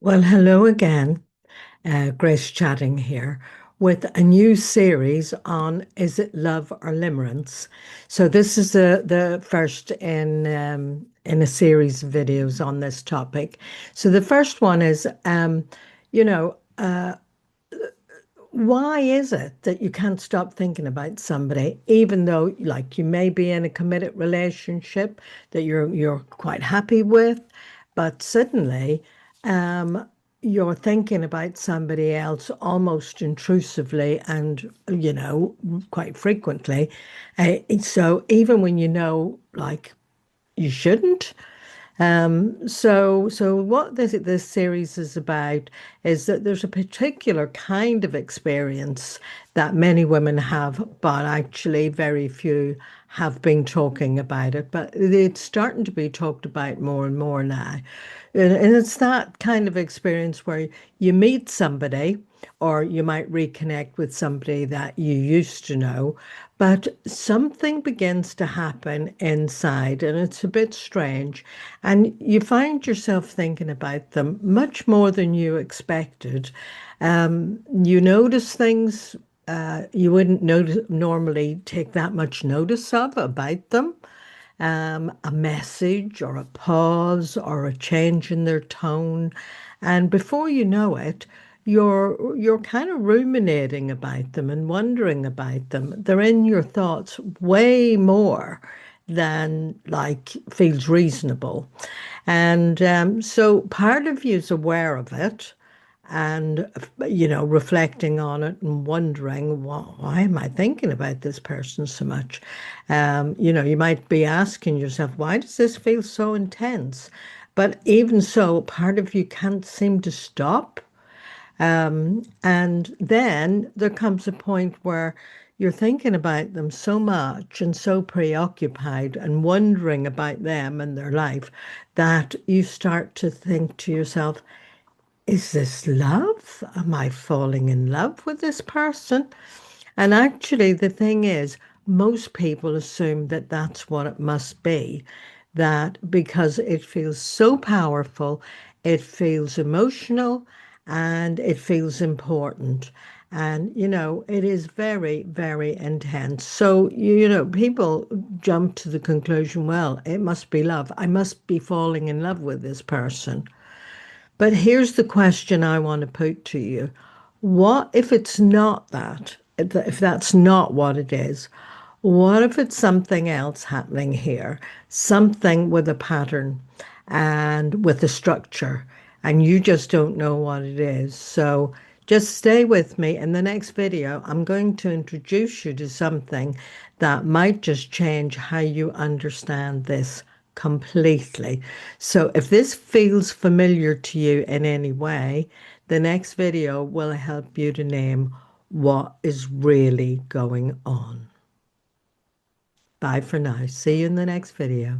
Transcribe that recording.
Well, hello again. Grace chatting here with a new series on Is It Love or Limerence? So this is the first in a series of videos on this topic. So the first one is, you know, why is it that you can't stop thinking about somebody, even though, like, you may be in a committed relationship that you're quite happy with, but suddenly, you're thinking about somebody else almost intrusively and, quite frequently. So even when like, you shouldn't. So what this series is about is that there's a particular kind of experience that many women have, but actually very few have been talking about it. But it's starting to be talked about more and more now. And it's that kind of experience where you meet somebody, or you might reconnect with somebody that you used to know, but something begins to happen inside, and it's a bit strange. And you find yourself thinking about them much more than you expected. You notice things you wouldn't normally take that much notice of about them, a message or a pause or a change in their tone. And before you know it, you're kind of ruminating about them and wondering about them. They're in your thoughts way more than like feels reasonable. And so part of you is aware of it and reflecting on it and wondering, why am I thinking about this person so much? You might be asking yourself, why does this feel so intense? But even so, part of you can't seem to stop. And then there comes a point where you're thinking about them so much and so preoccupied and wondering about them and their life that you start to think to yourself, is this love? Am I falling in love with this person? And actually, the thing is, most people assume that that's what it must be, that because it feels so powerful, it feels emotional, and it feels important. And, it is very, very intense. So, people jump to the conclusion, well, it must be love. I must be falling in love with this person. But here's the question I want to put to you. What if it's not that? If that's not what it is, what if it's something else happening here? Something with a pattern and with a structure, and you just don't know what it is. So just stay with me. In the next video, I'm going to introduce you to something that might just change how you understand this completely. So if this feels familiar to you in any way, the next video will help you to name what is really going on. Bye for now. See you in the next video.